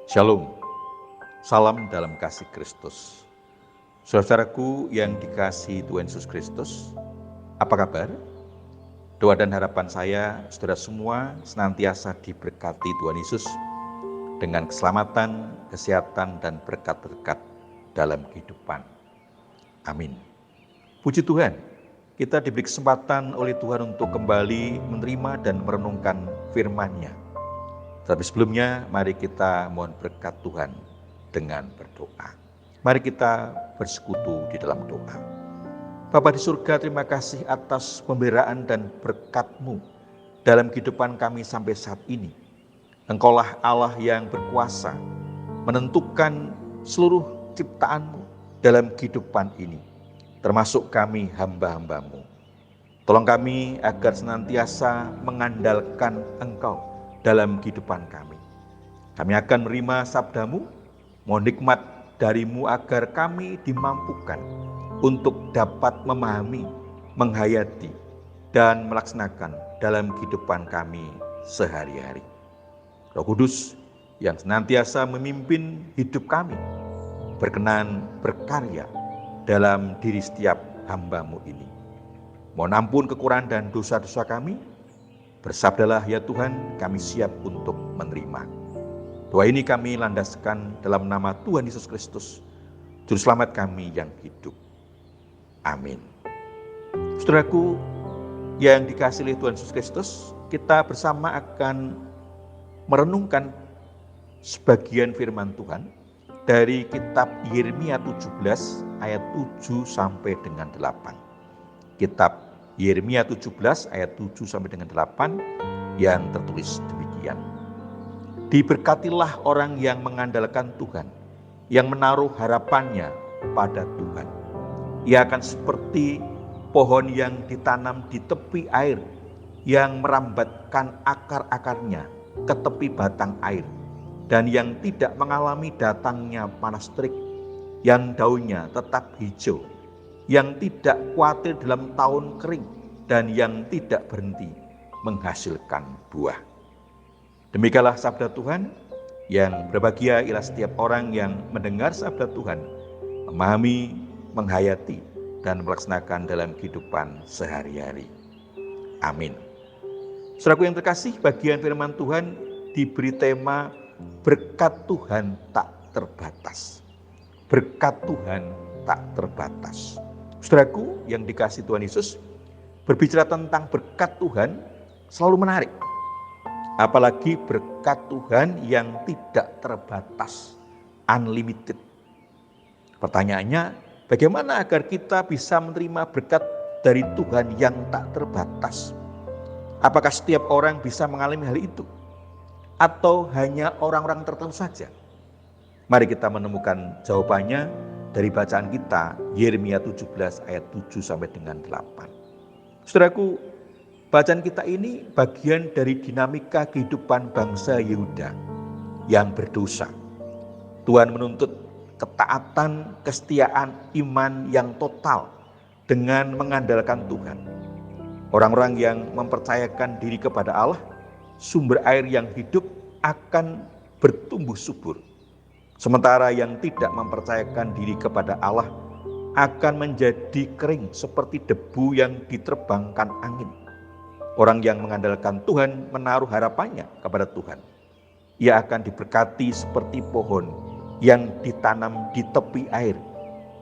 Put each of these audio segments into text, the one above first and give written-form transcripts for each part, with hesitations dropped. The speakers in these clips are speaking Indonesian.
Shalom, salam dalam kasih Kristus. Saudaraku yang dikasihi Tuhan Yesus Kristus, apa kabar? Doa dan harapan saya, saudara semua senantiasa diberkati Tuhan Yesus dengan keselamatan, kesehatan, dan berkat-berkat dalam kehidupan. Amin. Puji Tuhan, kita diberi kesempatan oleh Tuhan untuk kembali menerima dan merenungkan firman-Nya. Tapi sebelumnya, mari kita mohon berkat Tuhan dengan berdoa. Mari kita bersekutu di dalam doa. Bapa di surga, terima kasih atas pemberian dan berkat-Mu dalam kehidupan kami sampai saat ini. Engkaulah Allah yang berkuasa menentukan seluruh ciptaan-Mu dalam kehidupan ini, termasuk kami hamba-hamba-Mu. Tolong kami agar senantiasa mengandalkan Engkau dalam kehidupan kami. Kami akan menerima sabda-Mu, mohon nikmat dari-Mu agar kami dimampukan untuk dapat memahami, menghayati, dan melaksanakan dalam kehidupan kami sehari-hari. Roh Kudus yang senantiasa memimpin hidup kami, berkenan berkarya dalam diri setiap hamba-Mu ini. Mohon ampun kekurangan dan dosa-dosa kami. Bersabdalah ya Tuhan, kami siap untuk menerima. Doa ini kami landaskan dalam nama Tuhan Yesus Kristus, Juru Selamat kami yang hidup. Amin. Saudaraku yang dikasihi oleh Tuhan Yesus Kristus, kita bersama akan merenungkan sebagian firman Tuhan dari kitab Yeremia 17 ayat 7 sampai dengan 8. Kitab Yeremia 17 ayat 7 sampai dengan 8 yang tertulis demikian. Diberkatilah orang yang mengandalkan Tuhan, yang menaruh harapannya pada Tuhan. Ia akan seperti pohon yang ditanam di tepi air, yang merambatkan akar-akarnya ke tepi batang air, dan yang tidak mengalami datangnya panas terik, yang daunnya tetap hijau, yang tidak khawatir dalam tahun kering, dan yang tidak berhenti menghasilkan buah. Demikianlah sabda Tuhan, yang berbahagia ialah setiap orang yang mendengar sabda Tuhan, memahami, menghayati, dan melaksanakan dalam kehidupan sehari-hari. Amin. Saudaraku yang terkasih, bagian firman Tuhan diberi tema berkat Tuhan tak terbatas. Berkat Tuhan tak terbatas. Saudaraku yang dikasihi Tuhan Yesus, berbicara tentang berkat Tuhan selalu menarik. Apalagi berkat Tuhan yang tidak terbatas, unlimited. Pertanyaannya, bagaimana agar kita bisa menerima berkat dari Tuhan yang tak terbatas? Apakah setiap orang bisa mengalami hal itu? Atau hanya orang-orang tertentu saja? Mari kita menemukan jawabannya dari bacaan kita, Yeremia 17 ayat 7 sampai dengan 8. Saudaraku, bacaan kita ini bagian dari dinamika kehidupan bangsa Yehuda yang berdosa. Tuhan menuntut ketaatan, kesetiaan, iman yang total dengan mengandalkan Tuhan. Orang-orang yang mempercayakan diri kepada Allah, sumber air yang hidup akan bertumbuh subur. Sementara yang tidak mempercayakan diri kepada Allah akan menjadi kering seperti debu yang diterbangkan angin. Orang yang mengandalkan Tuhan menaruh harapannya kepada Tuhan. Ia akan diberkati seperti pohon yang ditanam di tepi air,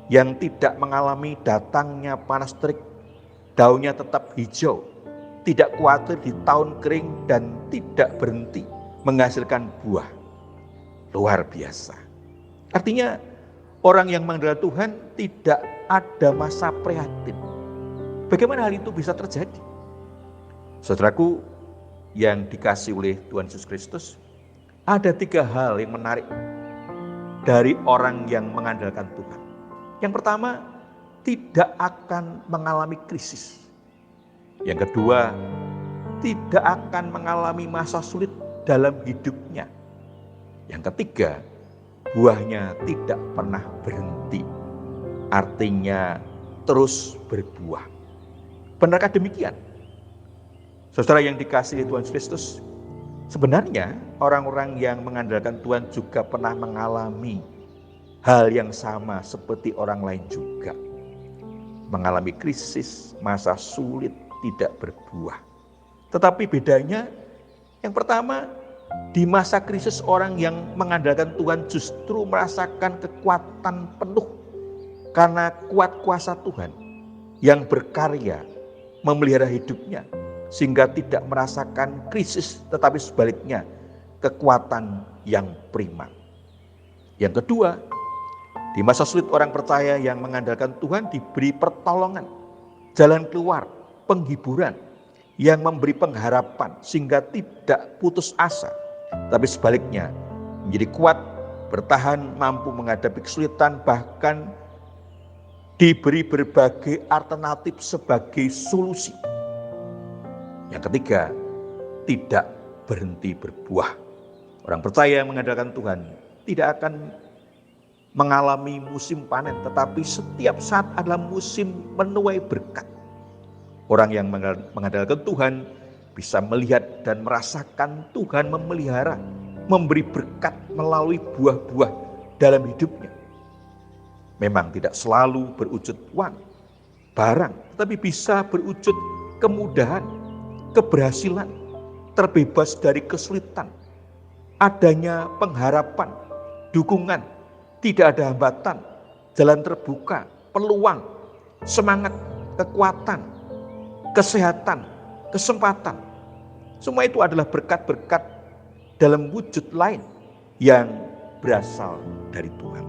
yang tidak mengalami datangnya panas terik, daunnya tetap hijau, tidak khawatir di tahun kering, dan tidak berhenti menghasilkan buah. Luar biasa. Artinya orang yang mengandalkan Tuhan tidak ada masa prihatin. Bagaimana hal itu bisa terjadi? Saudaraku yang dikasihi oleh Tuhan Yesus Kristus, ada 3 hal yang menarik dari orang yang mengandalkan Tuhan. Yang pertama, tidak akan mengalami krisis. Yang kedua, tidak akan mengalami masa sulit dalam hidupnya. Yang ketiga, buahnya tidak pernah berhenti. Artinya terus berbuah. Benarkah demikian? Saudara yang dikasihi Tuhan Kristus, Sebenarnya orang-orang yang mengandalkan Tuhan juga pernah mengalami hal yang sama seperti orang lain juga. Mengalami krisis, masa sulit, tidak berbuah. Tetapi bedanya, yang pertama, di masa krisis orang yang mengandalkan Tuhan justru merasakan kekuatan penuh karena kuat kuasa Tuhan yang berkarya memelihara hidupnya sehingga tidak merasakan krisis, tetapi sebaliknya kekuatan yang prima. Yang kedua, di masa sulit orang percaya yang mengandalkan Tuhan diberi pertolongan, jalan keluar, penghiburan yang memberi pengharapan sehingga tidak putus asa. Tapi sebaliknya menjadi kuat, bertahan, mampu menghadapi kesulitan, bahkan diberi berbagai alternatif sebagai solusi. Yang ketiga, tidak berhenti berbuah. Orang percaya yang mengandalkan Tuhan tidak akan mengalami musim panen, tetapi setiap saat adalah musim menuai berkat. Orang yang mengandalkan Tuhan bisa melihat dan merasakan Tuhan memelihara, memberi berkat melalui buah-buah dalam hidupnya. Memang tidak selalu berwujud uang, barang, tetapi bisa berwujud kemudahan, keberhasilan, terbebas dari kesulitan, adanya pengharapan, dukungan, tidak ada hambatan, jalan terbuka, peluang, semangat, kekuatan, kesehatan, kesempatan. Semua itu adalah berkat-berkat dalam wujud lain yang berasal dari Tuhan.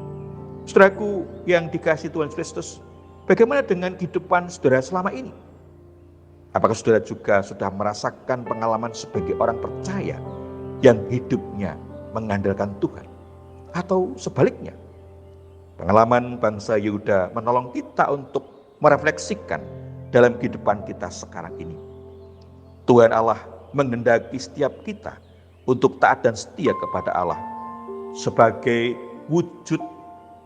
Saudaraku yang dikasihi Tuhan Kristus, bagaimana dengan kehidupan saudara selama ini? Apakah saudara juga sudah merasakan pengalaman sebagai orang percaya yang hidupnya mengandalkan Tuhan? Atau sebaliknya, pengalaman bangsa Yehuda menolong kita untuk merefleksikan dalam kehidupan kita sekarang ini. Tuhan Allah menghendaki setiap kita untuk taat dan setia kepada Allah sebagai wujud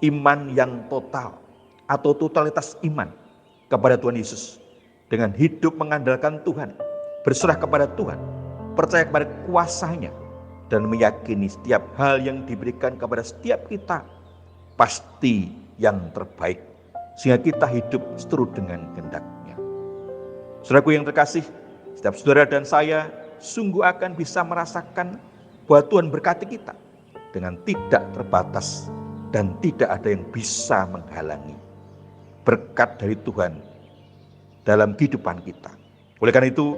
iman yang total atau totalitas iman kepada Tuhan Yesus, dengan hidup mengandalkan Tuhan, berserah kepada Tuhan, percaya kepada kuasa-Nya, dan meyakini setiap hal yang diberikan kepada setiap kita pasti yang terbaik, sehingga kita hidup seturut dengan kehendak-Nya. Saudaraku yang terkasih, setiap saudara dan saya sungguh akan bisa merasakan bahwa Tuhan berkati kita dengan tidak terbatas dan tidak ada yang bisa menghalangi berkat dari Tuhan dalam kehidupan kita. Oleh karena itu,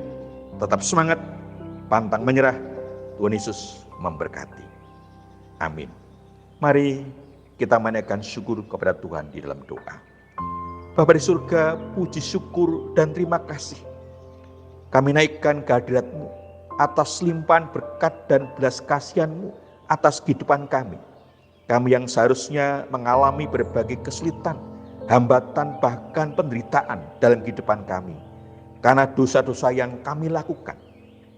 tetap semangat, pantang menyerah. Tuhan Yesus memberkati. Amin. Mari kita menaikkan syukur kepada Tuhan di dalam doa. Bapa di surga, puji syukur dan terima kasih kami naikkan kehadirat-Mu atas limpahan berkat dan belas kasihan-Mu atas kehidupan kami. Kami yang seharusnya mengalami berbagai kesulitan, hambatan, bahkan penderitaan dalam kehidupan kami karena dosa-dosa yang kami lakukan.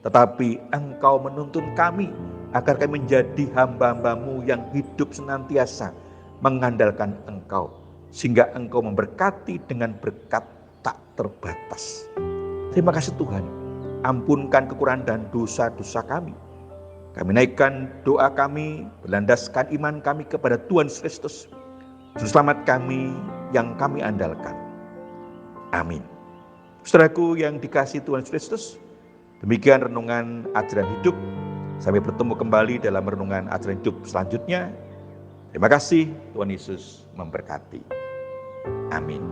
Tetapi Engkau menuntun kami agar kami menjadi hamba-hamba-Mu yang hidup senantiasa mengandalkan Engkau, sehingga Engkau memberkati dengan berkat tak terbatas. Terima kasih Tuhan, ampunkan kekurangan dan dosa-dosa kami. Kami naikkan doa kami, berlandaskan iman kami kepada Tuhan Kristus, Juru Selamat kami yang kami andalkan. Amin. Saudaraku yang dikasihi Tuhan Kristus, demikian renungan ajaran hidup. Sampai bertemu kembali dalam renungan ajaran hidup selanjutnya. Terima kasih, Tuhan Yesus memberkati. Amin.